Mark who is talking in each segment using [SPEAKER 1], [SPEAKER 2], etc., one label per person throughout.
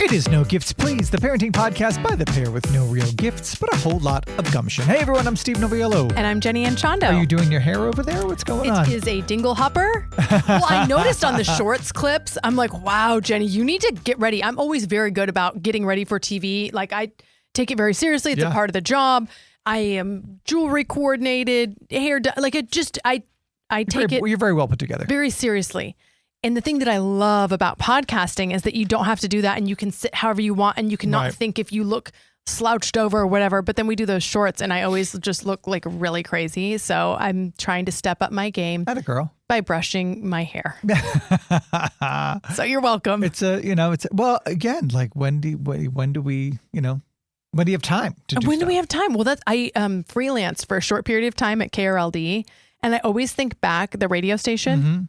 [SPEAKER 1] It is No Gifts Please, the parenting podcast by the pair with no real gifts, but a whole lot of gumption. Hey everyone, I'm Steve Noviello.
[SPEAKER 2] And I'm Jenny Anchondo.
[SPEAKER 1] Are you doing your hair over there? What's going on?
[SPEAKER 2] It is a dingle hopper. Well, I noticed on the shorts clips, I'm like, wow, Jenny, you need to get ready. I'm always very good about getting ready for TV. Like, I take it very seriously. It's a part of the job. I am jewelry coordinated, hair done. Like, it just, I take it.
[SPEAKER 1] You're very well put together.
[SPEAKER 2] Very seriously. And the thing that I love about podcasting is that you don't have to do that and you can sit however you want and you cannot think if you look slouched over or whatever. But then we do those shorts and I always just look like really crazy. So I'm trying to step up my game.
[SPEAKER 1] Atta girl.
[SPEAKER 2] By brushing my hair. So you're welcome.
[SPEAKER 1] Well, again, like when do you have time to do
[SPEAKER 2] When
[SPEAKER 1] stuff?
[SPEAKER 2] do we have time? Well, I freelanced for a short period of time at KRLD. And I always think back, the radio station.
[SPEAKER 1] Mm-hmm.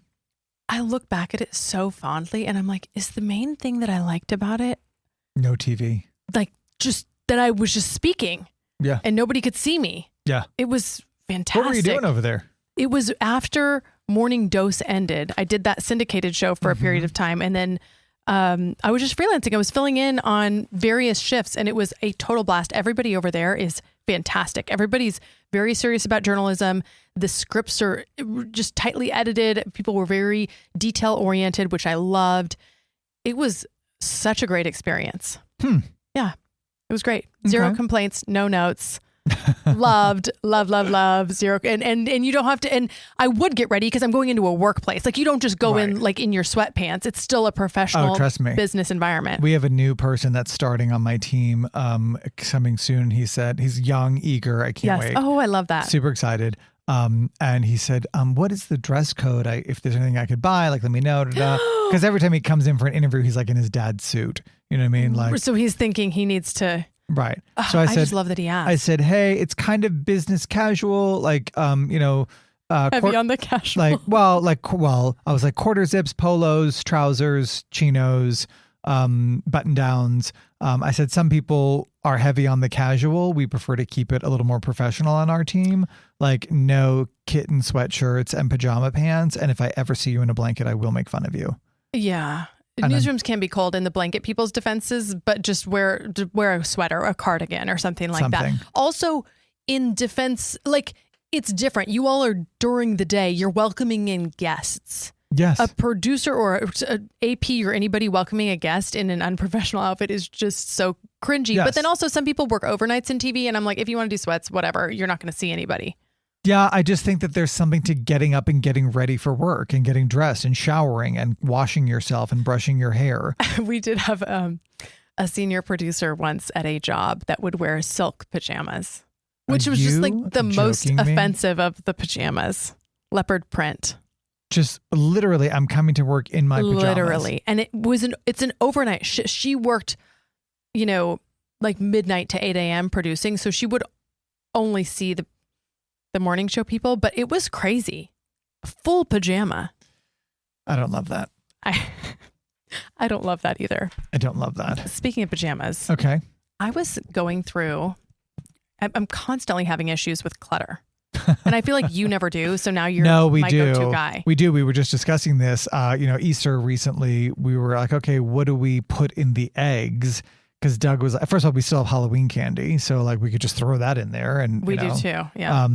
[SPEAKER 2] I look back at it so fondly and I'm like, is the main thing that I liked about it?
[SPEAKER 1] No TV.
[SPEAKER 2] Like just that I was just speaking.
[SPEAKER 1] Yeah.
[SPEAKER 2] And nobody could see me.
[SPEAKER 1] Yeah.
[SPEAKER 2] It was fantastic.
[SPEAKER 1] What were you doing over there?
[SPEAKER 2] It was after Morning Dose ended. I did that syndicated show for a period of time. And then I was just freelancing. I was filling in on various shifts and it was a total blast. Everybody over there is fantastic. Everybody's very serious about journalism. The scripts are just tightly edited. People were very detail oriented, which I loved. It was such a great experience. Yeah, it was great. Zero complaints, no notes. Love. Zero. And you don't have to, and I would get ready because I'm going into a workplace. Like you don't just go in like in your sweatpants. It's still a professional business environment.
[SPEAKER 1] We have a new person that's starting on my team coming soon. He said he's young, eager. I can't wait.
[SPEAKER 2] Oh, I love that.
[SPEAKER 1] Super excited. And he said, what is the dress code? If there's anything I could buy, like, let me know. Because every time he comes in for an interview, he's like in his dad's suit. You know what I mean? Like,
[SPEAKER 2] so he's thinking he needs to.
[SPEAKER 1] Right. So I just
[SPEAKER 2] love that he asked.
[SPEAKER 1] I said, hey, it's kind of business casual, like,
[SPEAKER 2] heavy on the casual.
[SPEAKER 1] I was like quarter zips, polos, trousers, chinos, button downs. I said, some people are heavy on the casual. We prefer to keep it a little more professional on our team, like no kitten sweatshirts and pajama pants. And if I ever see you in a blanket, I will make fun of you.
[SPEAKER 2] Yeah. Newsrooms can be cold in the blanket people's defenses, but just wear a sweater, a cardigan or something like that. Also in defense, like it's different. You all are during the day, you're welcoming in guests.
[SPEAKER 1] Yes.
[SPEAKER 2] A producer or an AP or anybody welcoming a guest in an unprofessional outfit is just so cringy. Yes. But then also some people work overnights in TV and I'm like, if you want to do sweats, whatever, you're not going to see anybody.
[SPEAKER 1] Yeah, I just think that there's something to getting up and getting ready for work and getting dressed and showering and washing yourself and brushing your hair.
[SPEAKER 2] We did have a senior producer once at a job that would wear silk pajamas, which was just like the most offensive of the pajamas. Leopard print.
[SPEAKER 1] Just literally, I'm coming to work in my pajamas. Literally.
[SPEAKER 2] And it's an overnight shift. She worked, like midnight to 8 a.m. producing. So she would only see the morning show people, but it was crazy. Full pajama.
[SPEAKER 1] I don't love that.
[SPEAKER 2] I don't love that either.
[SPEAKER 1] I don't love that.
[SPEAKER 2] Speaking of pajamas.
[SPEAKER 1] Okay.
[SPEAKER 2] I was going through, I'm constantly having issues with clutter. And I feel like you never do. So now you're my go-to guy.
[SPEAKER 1] We do. We were just discussing this, Easter recently, we were like, okay, what do we put in the eggs? Because Doug was like, first of all, we still have Halloween candy. So like we could just throw that in there. And
[SPEAKER 2] we do too. Yeah.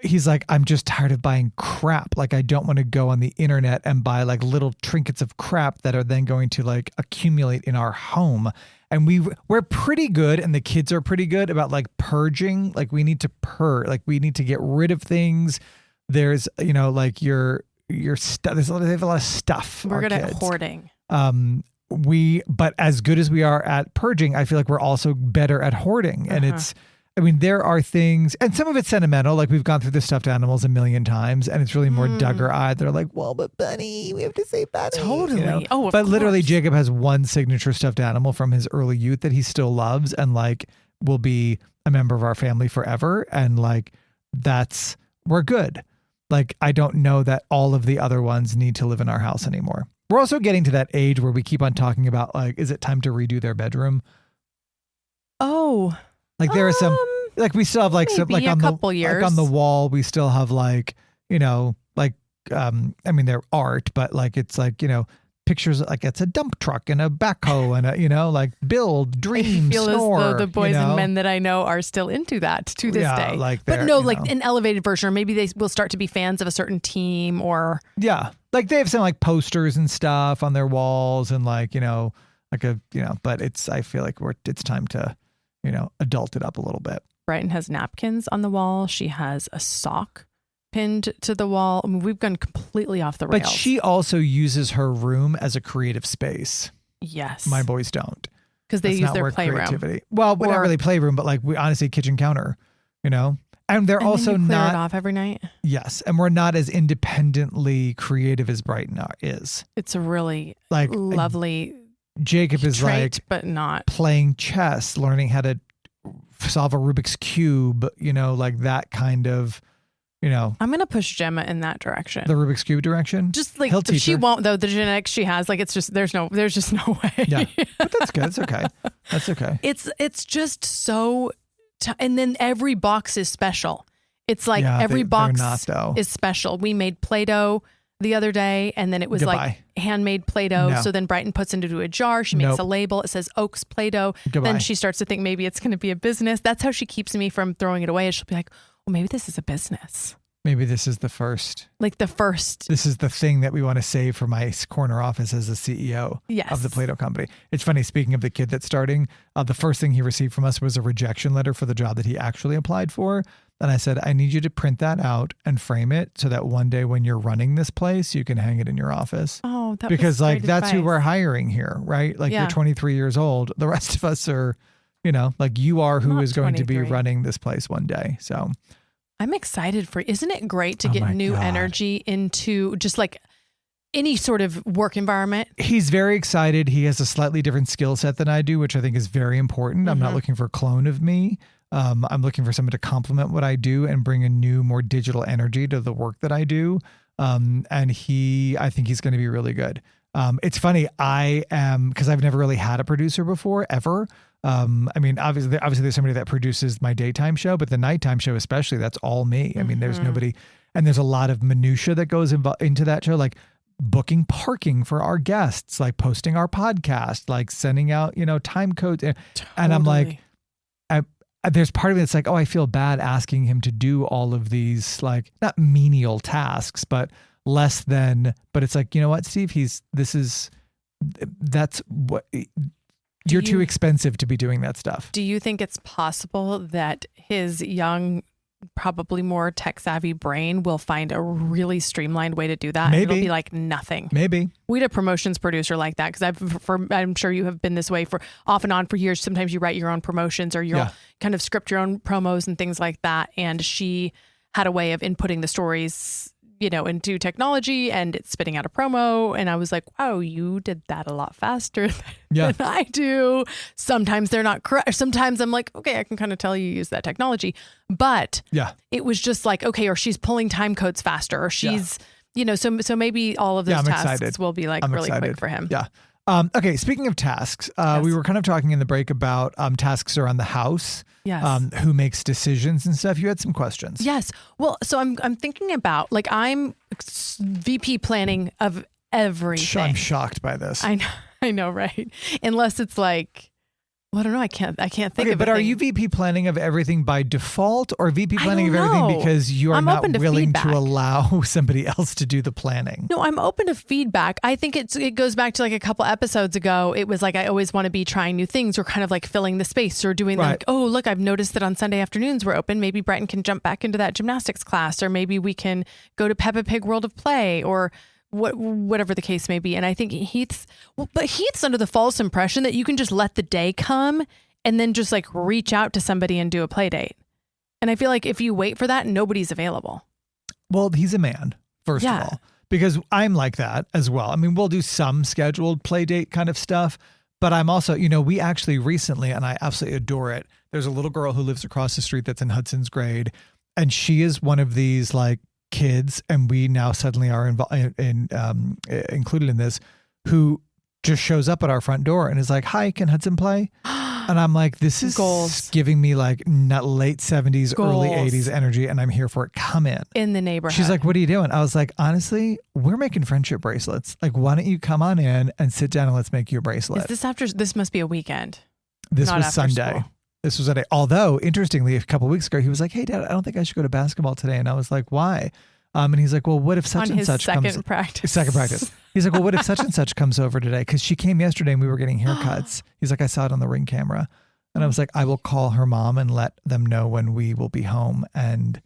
[SPEAKER 1] He's like, I'm just tired of buying crap. Like I don't want to go on the internet and buy like little trinkets of crap that are then going to like accumulate in our home. And we're pretty good, and the kids are pretty good about like purging. Like we need to like we need to get rid of things. There's, like your stuff. They have a lot of stuff.
[SPEAKER 2] We're good at hoarding.
[SPEAKER 1] But as good as we are at purging, I feel like we're also better at hoarding. And there are things, and some of it's sentimental. Like we've gone through the stuffed animals a million times, and it's really more Doug or I. They're like, well, but Bunny, we have to say Bunny.
[SPEAKER 2] Totally. Oh, of course.
[SPEAKER 1] Literally, Jacob has one signature stuffed animal from his early youth that he still loves, and like will be a member of our family forever. And like we're good. Like I don't know that all of the other ones need to live in our house anymore. We're also getting to that age where we keep on talking about like, is it time to redo their bedroom? Like there are some, like we still have like some, like on the wall, we still have like, they're art, but like it's like, pictures like it's a dump truck and a backhoe and a, like build, dream,
[SPEAKER 2] I feel
[SPEAKER 1] snore.
[SPEAKER 2] as though the boys and men that I know are still into that to this day. But no, like an elevated version, or maybe they will start to be fans of a certain team or.
[SPEAKER 1] Yeah. Like they have some like posters and stuff on their walls and like, but I feel like it's time to, adult it up a little bit.
[SPEAKER 2] Brighton has napkins on the wall. She has a sock pinned to the wall. I mean, we've gone completely off the rails.
[SPEAKER 1] But she also uses her room as a creative space.
[SPEAKER 2] Yes.
[SPEAKER 1] My boys don't.
[SPEAKER 2] Because they use their playroom.
[SPEAKER 1] Well, not really playroom, but like we honestly kitchen counter, And they're also
[SPEAKER 2] then you clear
[SPEAKER 1] not
[SPEAKER 2] it off every night.
[SPEAKER 1] Yes, and we're not as independently creative as Brighton is.
[SPEAKER 2] It's a really
[SPEAKER 1] like
[SPEAKER 2] lovely.
[SPEAKER 1] Jacob is
[SPEAKER 2] trait,
[SPEAKER 1] like,
[SPEAKER 2] but not
[SPEAKER 1] playing chess, learning how to solve a Rubik's cube. Like that kind of. I'm
[SPEAKER 2] going to push Gemma in that direction.
[SPEAKER 1] The Rubik's Cube direction?
[SPEAKER 2] Just like, she won't though. The genetics she has, like, it's just, there's just no way.
[SPEAKER 1] Yeah, but that's good. It's okay. That's okay.
[SPEAKER 2] It's just so, and then every box is special. It's like every box is special. We made Play-Doh the other day and then it was like handmade Play-Doh. No. So then Brighton puts it into a jar. She makes a label. It says Oaks Play-Doh. Then she starts to think maybe it's going to be a business. That's how she keeps me from throwing it away. She'll be like, well, maybe this is a business.
[SPEAKER 1] Maybe this is the first. This is the thing that we want to save for my corner office as the CEO of the Play-Doh company. It's funny, speaking of the kid that's starting, the first thing he received from us was a rejection letter for the job that he actually applied for. And I said, I need you to print that out and frame it so that one day when you're running this place, you can hang it in your office.
[SPEAKER 2] Oh, that
[SPEAKER 1] because
[SPEAKER 2] was
[SPEAKER 1] like that's
[SPEAKER 2] advice.
[SPEAKER 1] who we're hiring here, right? Like you're 23 years old. The rest of us are, like you are who is going to be running this place one day. So
[SPEAKER 2] I'm excited isn't it great to get new energy into just like any sort of work environment?
[SPEAKER 1] He's very excited. He has a slightly different skill set than I do, which I think is very important. Mm-hmm. I'm not looking for a clone of me. I'm looking for someone to complement what I do and bring a new, more digital energy to the work that I do. And I think he's going to be really good. It's funny. Because I've never really had a producer before, ever. I mean, obviously there's somebody that produces my daytime show, but the nighttime show, especially, that's all me. I mean, there's nobody, and there's a lot of minutia that goes into that show, like booking parking for our guests, like posting our podcast, like sending out, time codes. Totally. And I'm like, there's part of me that's like, oh, I feel bad asking him to do all of these, like not menial tasks, but it's like, you know what, Steve, that's what you're too expensive to be doing that stuff.
[SPEAKER 2] Do you think it's possible that his young, probably more tech savvy brain will find a really streamlined way to do that?
[SPEAKER 1] Maybe.
[SPEAKER 2] It'll be like nothing.
[SPEAKER 1] Maybe.
[SPEAKER 2] We had a promotions producer like that because I'm sure you have been this way for off and on for years. Sometimes you write your own promotions or you'll kind of script your own promos and things like that. And she had a way of inputting the stories, into technology and it's spitting out a promo. And I was like, wow, you did that a lot faster than I do. Sometimes they're not correct. Sometimes I'm like, okay, I can kind of tell you use that technology. But it was just like, okay, or she's pulling time codes faster or she's, so maybe all of those tasks will be like really quick for him.
[SPEAKER 1] Yeah. Okay. Speaking of tasks, we were kind of talking in the break about tasks around the house.
[SPEAKER 2] Yes.
[SPEAKER 1] Who makes decisions and stuff. You had some questions.
[SPEAKER 2] Yes. Well, so I'm thinking about like I'm VP planning of everything.
[SPEAKER 1] I'm shocked by this.
[SPEAKER 2] I know, right? Unless it's like, well, I don't know. I can't think of it.
[SPEAKER 1] But are you VP planning of everything by default or VP planning of everything because you are not willing to allow somebody else to do the planning?
[SPEAKER 2] No, I'm open to feedback. I think it goes back to like a couple episodes ago. It was like, I always want to be trying new things or kind of like filling the space or doing like, oh, look, I've noticed that on Sunday afternoons we're open. Maybe Brighton can jump back into that gymnastics class, or maybe we can go to Peppa Pig World of Play, or whatever the case may be. And I think Heath's under the false impression that you can just let the day come and then just like reach out to somebody and do a play date. And I feel like if you wait for that, nobody's available.
[SPEAKER 1] Well, he's a man, first of all, because I'm like that as well. I mean, we'll do some scheduled play date kind of stuff, but I'm also, we actually recently, and I absolutely adore it. There's a little girl who lives across the street that's in Hudson's grade, and she is one of these like kids, and we now suddenly are included in this, who just shows up at our front door and is like, hi, can Hudson play? And I'm like, this is
[SPEAKER 2] Goals.
[SPEAKER 1] giving me like late 70s, early
[SPEAKER 2] Goals.
[SPEAKER 1] 80s energy, and I'm here for it. Come in
[SPEAKER 2] the neighborhood.
[SPEAKER 1] She's like, what are you doing? I was like, honestly, we're making friendship bracelets. Like, why don't you come on in and sit down and let's make you a bracelet?
[SPEAKER 2] Is this must be a weekend.
[SPEAKER 1] This
[SPEAKER 2] not
[SPEAKER 1] was
[SPEAKER 2] after
[SPEAKER 1] Sunday.
[SPEAKER 2] school.
[SPEAKER 1] This was Sunday. Although, interestingly, a couple of weeks ago, he was like, hey, Dad, I don't think I should go to basketball today. And I was like, why? And he's like, well, what if such
[SPEAKER 2] On
[SPEAKER 1] and such
[SPEAKER 2] second
[SPEAKER 1] comes?
[SPEAKER 2] practice.
[SPEAKER 1] Second practice. He's like, well, what if such and such comes over today? Because she came yesterday and we were getting haircuts. He's like, I saw it on the Ring camera. And I was like, I will call her mom and let them know when we will be home and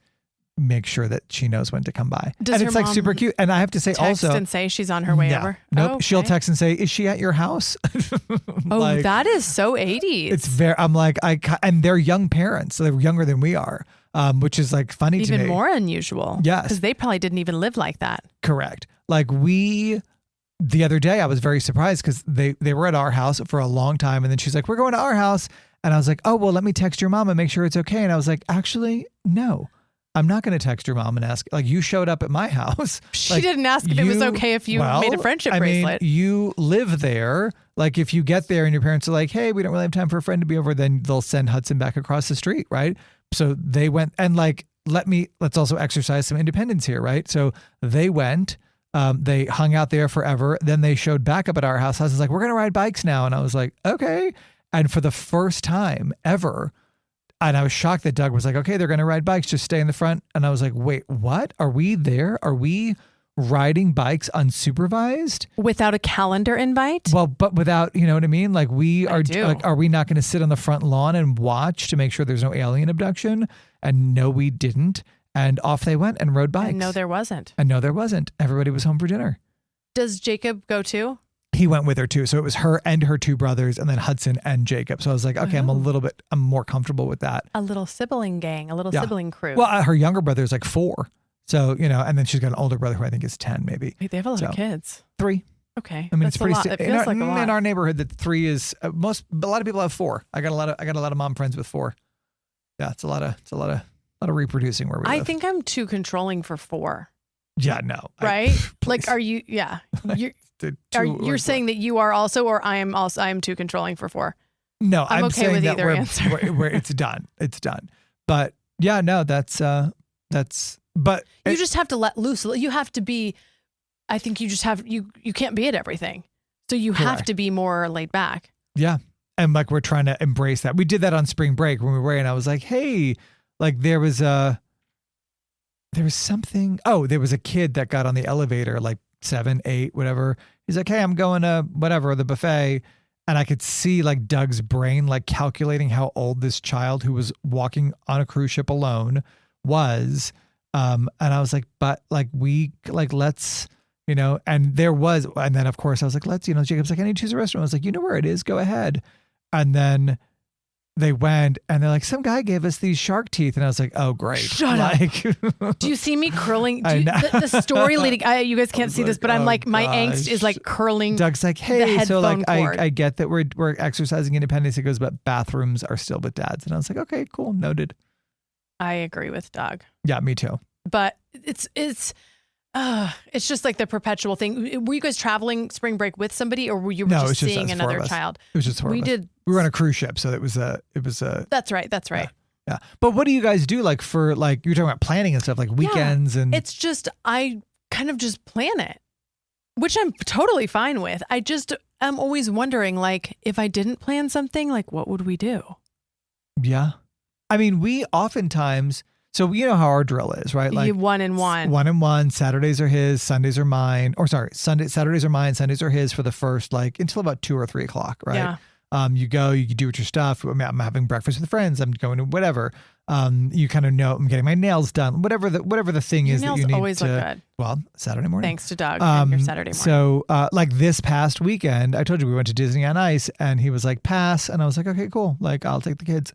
[SPEAKER 1] make sure that she knows when to come by.
[SPEAKER 2] Does
[SPEAKER 1] and
[SPEAKER 2] her
[SPEAKER 1] it's like
[SPEAKER 2] mom
[SPEAKER 1] super cute. And I have to say
[SPEAKER 2] text
[SPEAKER 1] also,
[SPEAKER 2] and say she's on her way
[SPEAKER 1] no,
[SPEAKER 2] over?
[SPEAKER 1] Nope.
[SPEAKER 2] Oh,
[SPEAKER 1] She'll
[SPEAKER 2] okay.
[SPEAKER 1] text and say, is she at your house?
[SPEAKER 2] Oh,
[SPEAKER 1] Like,
[SPEAKER 2] that is so 80s.
[SPEAKER 1] it's very, I'm like, and they're young parents. So they're younger than we are, which is like funny to me.
[SPEAKER 2] even more unusual.
[SPEAKER 1] Yes.
[SPEAKER 2] Because they probably didn't even live like that.
[SPEAKER 1] Correct. Like the other day, I was very surprised because they were at our house for a long time. And then she's like, we're going to our house. And I was like, oh, well, let me text your mom and make sure it's okay. And I was like, actually, no, I'm not going to text your mom and ask. Like, you showed up at my house.
[SPEAKER 2] She
[SPEAKER 1] Like,
[SPEAKER 2] didn't ask if it was okay if you made a friendship bracelet.
[SPEAKER 1] I mean, you live there. Like, if you get there and your parents are like, hey, we don't really have time for a friend to be over, then they'll send Hudson back across the street, right? So they went and like, let's also exercise some independence here, right? So they went. They hung out there forever. Then they showed back up at our house. I was like, we're going to ride bikes now. And I was like, okay. And for the first time ever, and I was shocked that Doug was like, okay, they're going to ride bikes. Just stay in the front. And I was like, wait, what? Are we there? Are we riding bikes unsupervised?
[SPEAKER 2] Without a calendar invite?
[SPEAKER 1] Well, but without, you know what I mean? Like
[SPEAKER 2] do.
[SPEAKER 1] like, are we not going to sit on the front lawn and watch to make sure there's no alien abduction? And no, we didn't. And off they went and rode bikes.
[SPEAKER 2] And no, there wasn't.
[SPEAKER 1] And no, there wasn't. Everybody was home for dinner.
[SPEAKER 2] Does Jacob go too?
[SPEAKER 1] He went with her too. So it was her and her two brothers and then Hudson and Jacob. So I was like, okay, I'm more comfortable with that.
[SPEAKER 2] A little sibling gang, a little sibling crew.
[SPEAKER 1] Well, her younger brother is like 4. So, you know, and then she's got an older brother who I think is 10 maybe.
[SPEAKER 2] Wait, they have a lot of kids.
[SPEAKER 1] 3.
[SPEAKER 2] Okay.
[SPEAKER 1] I mean,
[SPEAKER 2] That's
[SPEAKER 1] it's pretty
[SPEAKER 2] a lot. It feels like a lot.
[SPEAKER 1] in our neighborhood that 3 is a lot of people have 4. I got a lot of mom friends with 4. Yeah, it's a lot of reproducing where we live.
[SPEAKER 2] I think I'm too controlling for 4.
[SPEAKER 1] Yeah, no.
[SPEAKER 2] Right? Like, are you, yeah. You're saying that you are also, or I am too controlling for 4.
[SPEAKER 1] No,
[SPEAKER 2] I'm okay
[SPEAKER 1] saying
[SPEAKER 2] with
[SPEAKER 1] that
[SPEAKER 2] either answer.
[SPEAKER 1] where it's done. It's done. But yeah, no, but
[SPEAKER 2] You just have to let loose. You have to be, I think you just have, you can't be at everything. So you have
[SPEAKER 1] Correct.
[SPEAKER 2] to be more laid back.
[SPEAKER 1] Yeah. And like, we're trying to embrace that. We did that on spring break when we were away, and I was like, hey, like there was something. Oh, there was a kid that got on the elevator, like 7, 8, whatever. He's like, hey, I'm going to whatever, the buffet. And I could see like Doug's brain, like calculating how old this child who was walking on a cruise ship alone was. And I was like, but like, let's, you know, and then of course I was like, let's, you know, Jacob's like, I need to choose a restaurant. I was like, you know where it is, go ahead. And then they went and they're like, some guy gave us these shark teeth. And I was like, oh, great.
[SPEAKER 2] Shut
[SPEAKER 1] up.
[SPEAKER 2] Do you see me curling? The story leading, you guys can't see this, but I'm like, my angst is like curling.
[SPEAKER 1] Doug's like, hey, so like,
[SPEAKER 2] cord.
[SPEAKER 1] I get that we're exercising independence. He goes, but bathrooms are still with dads. And I was like, okay, cool. Noted.
[SPEAKER 2] I agree with Doug.
[SPEAKER 1] Yeah, me too.
[SPEAKER 2] But it's just like the perpetual thing. Were you guys traveling spring break with somebody, or were you just seeing another child?
[SPEAKER 1] It was just 4 of us. We were on a cruise ship, so it was
[SPEAKER 2] That's right.
[SPEAKER 1] Yeah. But what do you guys do like for like, you're talking about planning and stuff like weekends and
[SPEAKER 2] it's just, I kind of just plan it, which I'm totally fine with. I'm always wondering, like, if I didn't plan something, like what would we do?
[SPEAKER 1] Yeah. I mean, we oftentimes, so you know how our drill is, right? Like
[SPEAKER 2] 1 and 1.
[SPEAKER 1] 1 and 1. Saturdays are his, Sundays are mine. Or sorry, Saturdays are mine, Sundays are his for the first, like, until about 2 or 3 o'clock, right?
[SPEAKER 2] Yeah.
[SPEAKER 1] You go, you do your stuff. I'm having breakfast with friends. I'm going to whatever. You kind of know I'm getting my nails done. Whatever the thing is that you need
[SPEAKER 2] nails always
[SPEAKER 1] to.
[SPEAKER 2] look good.
[SPEAKER 1] Well, Saturday morning.
[SPEAKER 2] Thanks to Doug and your Saturday morning.
[SPEAKER 1] So, like this past weekend, I told you we went to Disney on Ice, and he was like, pass, and I was like, okay, cool. Like, I'll take the kids.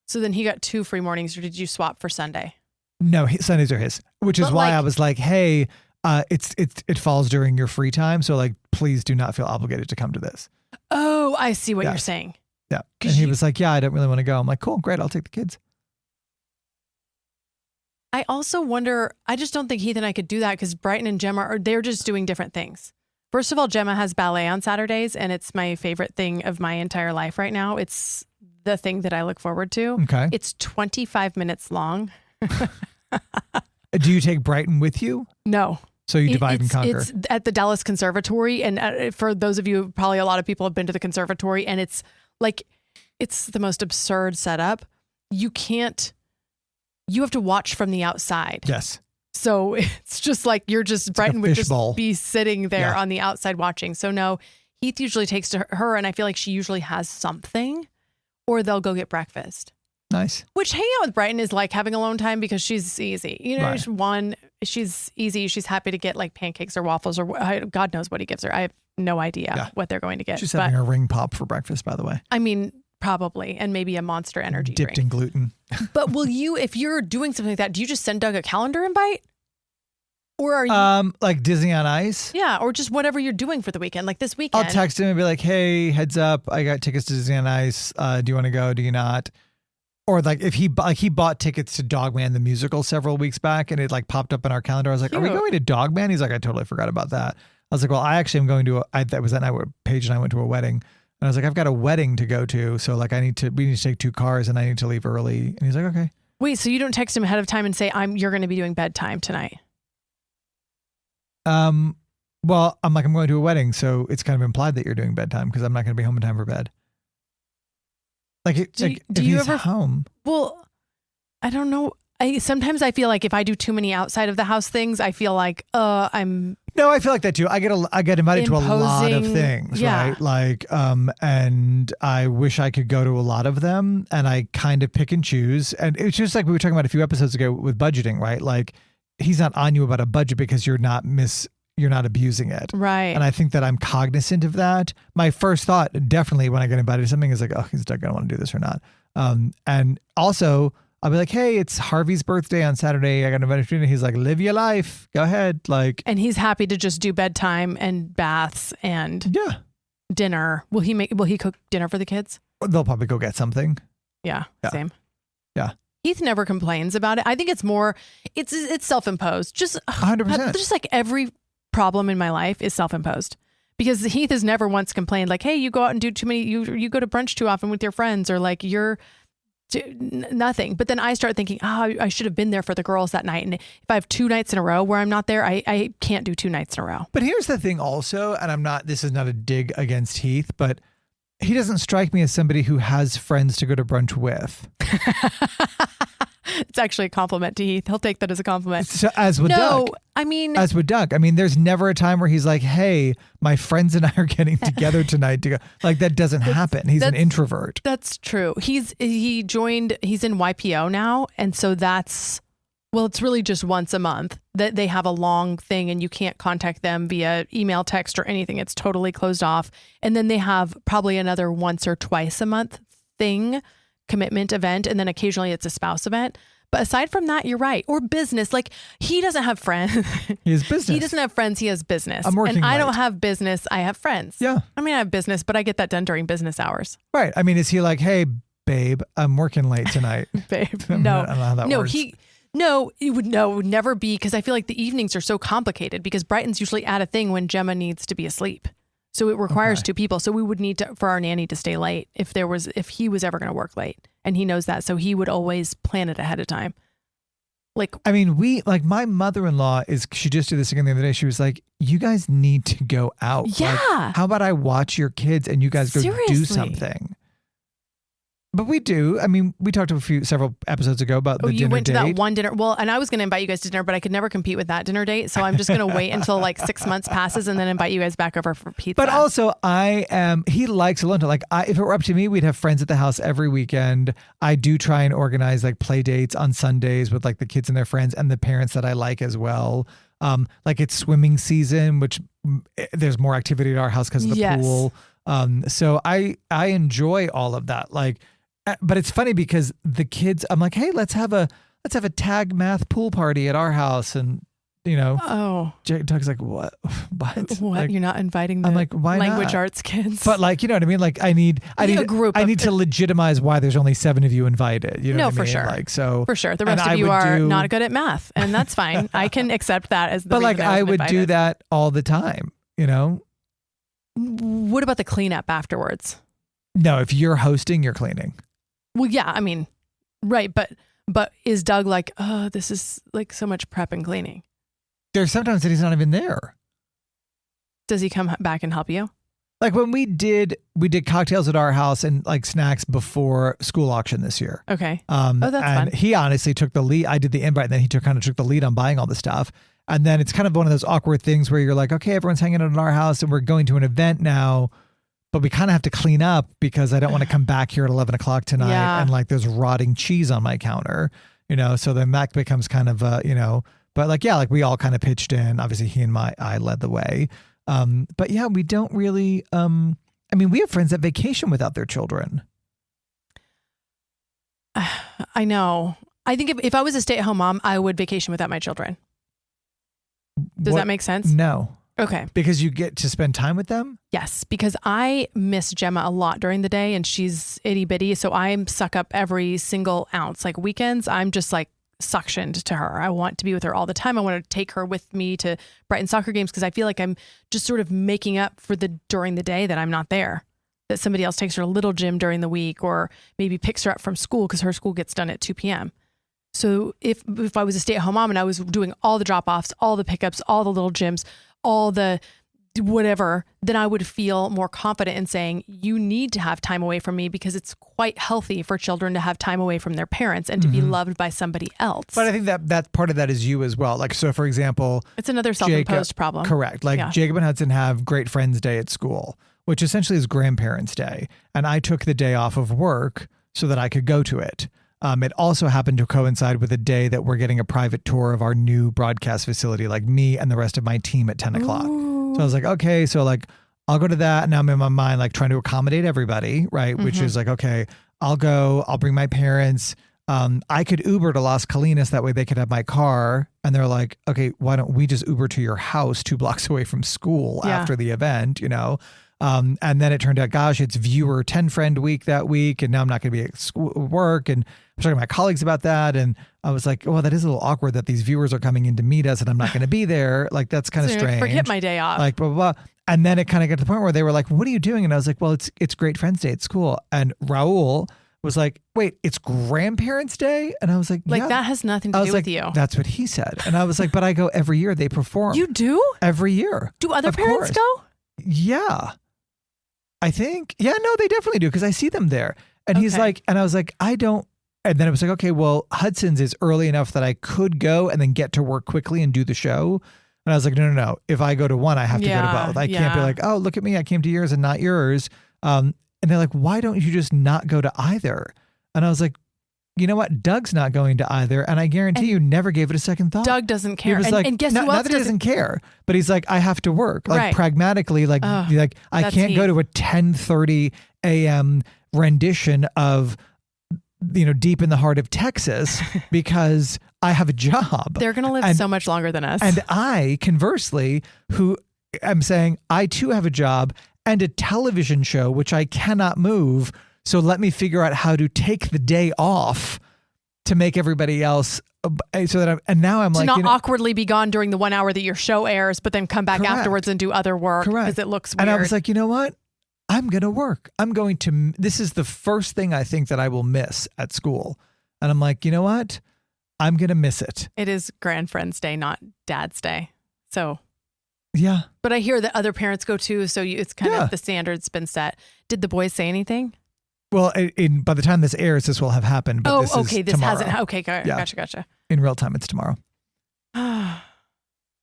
[SPEAKER 2] So then he got 2 free mornings, or did you swap for Sunday?
[SPEAKER 1] No, Sundays are his, which is why I was like, hey, it falls during your free time, so like, please do not feel obligated to come to this.
[SPEAKER 2] Oh, I see what you're saying.
[SPEAKER 1] Yeah. And he was like, yeah, I don't really want to go. I'm like, cool, great. I'll take the kids.
[SPEAKER 2] I also wonder, I just don't think Heath and I could do that because Brighton and Gemma they're just doing different things. First of all, Gemma has ballet on Saturdays, and it's my favorite thing of my entire life right now. It's the thing that I look forward to.
[SPEAKER 1] Okay.
[SPEAKER 2] It's 25 minutes long.
[SPEAKER 1] Do you take Brighton with you?
[SPEAKER 2] No.
[SPEAKER 1] So you divide and conquer.
[SPEAKER 2] It's at the Dallas Conservatory. And for those of you, probably a lot of people have been to the conservatory, and it's the most absurd setup. You have to watch from the outside.
[SPEAKER 1] Yes.
[SPEAKER 2] So it's just like Brighton would just
[SPEAKER 1] bowl.
[SPEAKER 2] be sitting there on the outside watching. So no, Heath usually takes to her, and I feel like she usually has something, or they'll go get breakfast.
[SPEAKER 1] Nice.
[SPEAKER 2] Which hanging out with Brighton is like having alone time because she's easy. You know,
[SPEAKER 1] Right.
[SPEAKER 2] She's easy. She's happy to get like pancakes or waffles or God knows what he gives her. I have no idea what they're going to get.
[SPEAKER 1] She's having a ring pop for breakfast, by the way.
[SPEAKER 2] I mean, probably, and maybe a Monster Energy
[SPEAKER 1] dipped
[SPEAKER 2] drink.
[SPEAKER 1] in gluten.
[SPEAKER 2] But will you, if you're doing something like that, do you just send Doug a calendar invite? Or are you
[SPEAKER 1] like Disney on Ice?
[SPEAKER 2] Yeah, or just whatever you're doing for the weekend, like this weekend.
[SPEAKER 1] I'll text him and be like, "Hey, heads up, I got tickets to Disney on Ice. Do you want to go? Do you not?" Or like if he bought tickets to Dogman the musical several weeks back, and it like popped up in our calendar. I was like, "Are we going to Dogman?" He's like, "I totally forgot about that." I was like, "Well, I actually am going to." That was that night where Paige and I went to a wedding, and I was like, "I've got a wedding to go to, so like we need to take 2 cars, and I need to leave early." And he's like, "Okay."
[SPEAKER 2] Wait, so you don't text him ahead of time and say, you're going to be doing bedtime tonight?
[SPEAKER 1] Well, I'm going to a wedding, so it's kind of implied that you're doing bedtime because I'm not going to be home in time for bed. Like, if he's home.
[SPEAKER 2] Well, I don't know. Sometimes I feel like if I do too many outside of the house things, I feel like I'm.
[SPEAKER 1] No, I feel like that too. I get invited to a lot of things, right? Like, and I wish I could go to a lot of them, and I kind of pick and choose. And it's just like we were talking about a few episodes ago with budgeting, right? Like, he's not on you about a budget because you're not abusing it.
[SPEAKER 2] Right.
[SPEAKER 1] And I think that I'm cognizant of that. My first thought, definitely when I get invited to something, is like, oh, is Doug going to want to do this or not? And also I'll be like, hey, it's Harvey's birthday on Saturday. I got invited to dinner. He's like, live your life. Go ahead. Like,
[SPEAKER 2] and he's happy to just do bedtime and baths and dinner. Will he cook dinner for the kids?
[SPEAKER 1] They'll probably go get something.
[SPEAKER 2] Yeah. Same.
[SPEAKER 1] Yeah.
[SPEAKER 2] Heath never complains about it. I think it's more, it's self-imposed. Just
[SPEAKER 1] 100%.
[SPEAKER 2] Just like every problem in my life is self-imposed, because Heath has never once complained like, hey, you go out and do too many, you go to brunch too often with your friends, or like nothing. But then I start thinking, I should have been there for the girls that night. And if I have 2 nights in a row where I'm not there, I can't do 2 nights in a row. But
[SPEAKER 1] here's the thing also, and this is not a dig against Heath, but he doesn't strike me as somebody who has friends to go to brunch with.
[SPEAKER 2] It's actually a compliment to Heath. He'll take that as a compliment.
[SPEAKER 1] So, as with Doug. As with Doug. I mean, there's never a time where he's like, hey, my friends and I are getting together tonight to go. Like, that doesn't happen. He's an introvert. That's
[SPEAKER 2] true. He's in YPO now. And so it's really just once a month that they have a long thing, and you can't contact them via email, text, or anything. It's totally closed off. And then they have probably another once or twice a month commitment event, and then occasionally it's a spouse event. But aside from that, you're right. Or business. Like, he doesn't have friends.
[SPEAKER 1] He has business.
[SPEAKER 2] He doesn't have friends. He has business.
[SPEAKER 1] I'm working
[SPEAKER 2] and I
[SPEAKER 1] late.
[SPEAKER 2] don't have business. I have friends.
[SPEAKER 1] Yeah.
[SPEAKER 2] I mean, I have business, but I get that done during business hours.
[SPEAKER 1] Right. I mean, is he like, hey, babe, I'm working late tonight?
[SPEAKER 2] Babe.
[SPEAKER 1] I don't know how that works.
[SPEAKER 2] It would never be, because I feel like the evenings are so complicated, because Brighton's usually at a thing when Gemma needs to be asleep. So it requires 2 people. So we would need for our nanny to stay late if he was ever going to work late, and he knows that. So he would always plan it ahead of time. Like, I mean,
[SPEAKER 1] my mother-in-law she just did this again the other day. She was like, you guys need to go out.
[SPEAKER 2] Yeah.
[SPEAKER 1] Like, how about I watch your kids and you guys go do something? But we do. I mean, we talked several episodes ago about the dinner date.
[SPEAKER 2] You went to that one dinner. Well, and I was going to invite you guys to dinner, but I could never compete with that dinner date. So I'm just going to wait until like 6 months passes and then invite you guys back over for pizza.
[SPEAKER 1] But also, he likes alone time. Like, if it were up to me, we'd have friends at the house every weekend. I do try and organize like play dates on Sundays with like the kids and their friends and the parents that I like as well. Like, it's swimming season, which there's more activity at our house because of the pool. So I enjoy all of that. Like, but it's funny because the kids, I'm like, hey, let's have a tag math pool party at our house. And, Doug's like, what?
[SPEAKER 2] What?
[SPEAKER 1] Like,
[SPEAKER 2] you're not inviting the
[SPEAKER 1] I'm like, why
[SPEAKER 2] language
[SPEAKER 1] not?
[SPEAKER 2] arts kids?
[SPEAKER 1] But like, you know what I mean? Like, I need
[SPEAKER 2] a group.
[SPEAKER 1] I need to legitimize why there's only 7 of you invited. You know what I mean?
[SPEAKER 2] For sure.
[SPEAKER 1] Like, so
[SPEAKER 2] for sure. The rest of you are not good at math, and that's fine. I can accept that as the
[SPEAKER 1] But
[SPEAKER 2] reason
[SPEAKER 1] like, I would do that all the time, you know?
[SPEAKER 2] What about the cleanup afterwards?
[SPEAKER 1] No, if you're hosting, you're cleaning.
[SPEAKER 2] Well, yeah, I mean, right. But is Doug like, oh, this is like so much prep and cleaning?
[SPEAKER 1] There's sometimes that he's not even there.
[SPEAKER 2] Does he come back and help you?
[SPEAKER 1] Like when we did cocktails at our house and like snacks before school auction this year.
[SPEAKER 2] Okay.
[SPEAKER 1] Oh,
[SPEAKER 2] that's
[SPEAKER 1] and
[SPEAKER 2] fun.
[SPEAKER 1] he honestly took the lead. I did the invite, and then he kind of took the lead on buying all the stuff. And then it's kind of one of those awkward things where you're like, okay, everyone's hanging out at our house and we're going to an event now, but we kind of have to clean up because I don't want to come back here at 11 o'clock tonight and like there's rotting cheese on my counter, so then that becomes kind of, but like, yeah, like we all kind of pitched in. Obviously he and I led the way. But yeah, we don't really, we have friends that vacation without their children.
[SPEAKER 2] I know. I think if I was a stay-at-home mom, I would vacation without my children. Does that make sense?
[SPEAKER 1] No.
[SPEAKER 2] Okay.
[SPEAKER 1] Because you get to spend time with them?
[SPEAKER 2] Yes, because I miss Gemma a lot during the day and she's itty bitty. So I suck up every single ounce. Like weekends, I'm just like suctioned to her. I want to be with her all the time. I want to take her with me to Brighton soccer games because I feel like I'm just sort of making up for during the day that I'm not there. That somebody else takes her to Little Gym during the week or maybe picks her up from school because her school gets done at 2 p.m. So if I was a stay-at-home mom and I was doing all the drop-offs, all the pickups, all the little gyms, all the whatever, then I would feel more confident in saying, you need to have time away from me because it's quite healthy for children to have time away from their parents and to be loved by somebody else.
[SPEAKER 1] But I think that part of that is you as well. Like, so for example,
[SPEAKER 2] it's another self-imposed problem.
[SPEAKER 1] Correct. Like Jacob and Hudson have Great Friends Day at school, which essentially is Grandparents' Day. And I took the day off of work so that I could go to it. It also happened to coincide with a day that we're getting a private tour of our new broadcast facility, like me and the rest of my team at 10 o'clock. So I was like, okay, so like, I'll go to that. And now I'm in my mind, like trying to accommodate everybody, right? Which is like, okay, I'll go, I'll bring my parents. I could Uber to Las Colinas. That way they could have my car. And they're like, okay, why don't we just Uber to your house 2 blocks away from school after the event, And then it turned out, gosh, it's viewer 10 friend week that week. And now I'm not going to be at school, work. And I'm talking to my colleagues about that. And I was like, well, that is a little awkward that these viewers are coming in to meet us and I'm not going to be there. Like, that's kind of strange.
[SPEAKER 2] Forget my day off.
[SPEAKER 1] Like, blah, blah, blah. And then it kind of got to the point where they were like, what are you doing? And I was like, well, it's Great Friends Day at school. And Raul was like, wait, it's Grandparents' Day? And I was like, yeah.
[SPEAKER 2] That has nothing to do with you.
[SPEAKER 1] That's what he said. And I was like, but I go every year. They perform.
[SPEAKER 2] You do?
[SPEAKER 1] Every year.
[SPEAKER 2] Do other parents go?
[SPEAKER 1] Yeah. I think, no, they definitely do because I see them there. And he's like, and I was like, I don't. And then it was like, okay, well, Hudson's is early enough that I could go and then get to work quickly and do the show. And I was like, no. If I go to one, I have to go to both. I can't be like, oh, look at me. I came to yours and not yours. And they're like, why don't you just not go to either? And I was like, you know what? Doug's not going to either. And I guarantee you never gave it a second thought.
[SPEAKER 2] Doug doesn't care.
[SPEAKER 1] He was like,
[SPEAKER 2] and guess who else
[SPEAKER 1] not that he doesn't care, but he's like, I have to work. Like pragmatically, like I can't go to a 10:30 a.m. rendition of, deep in the heart of Texas because I have a job.
[SPEAKER 2] They're going to live so much longer than us.
[SPEAKER 1] And I, conversely, who am saying I too have a job and a television show, which I cannot move. So let me figure out how to take the day off to make everybody else so that now I'm
[SPEAKER 2] to
[SPEAKER 1] like,
[SPEAKER 2] not awkwardly be gone during the 1 hour that your show airs, but then come back afterwards and do other work because it looks weird.
[SPEAKER 1] And I was like, you know what? I'm going to work. This is the first thing I think that I will miss at school. And I'm like, you know what? I'm going to miss it.
[SPEAKER 2] It is Grand Friends Day, not Dad's Day. So.
[SPEAKER 1] Yeah.
[SPEAKER 2] But I hear that other parents go too. So it's kind of the standard's been set. Did the boys say anything?
[SPEAKER 1] Well, by the time this airs, this will have happened. But this tomorrow.
[SPEAKER 2] Hasn't. Okay, gotcha.
[SPEAKER 1] In real time, it's tomorrow.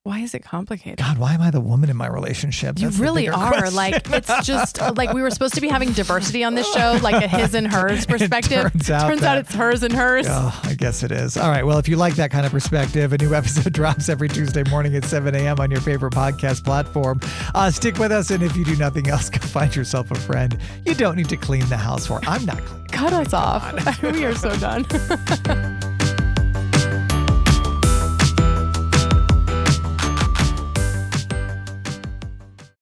[SPEAKER 2] Why is it complicated?
[SPEAKER 1] God, why am I the woman in my relationship?
[SPEAKER 2] That's you really are. Question. Like, it's just like we were supposed to be having diversity on this show, like a his and hers perspective. Turns out it's hers and hers.
[SPEAKER 1] Oh, I guess it is. All right. Well, if you like that kind of perspective, a new episode drops every Tuesday morning at 7 a.m. on your favorite podcast platform. Stick with us. And if you do nothing else, go find yourself a friend you don't need to clean the house for. I'm not cleaning.
[SPEAKER 2] Cut us off. We are so done.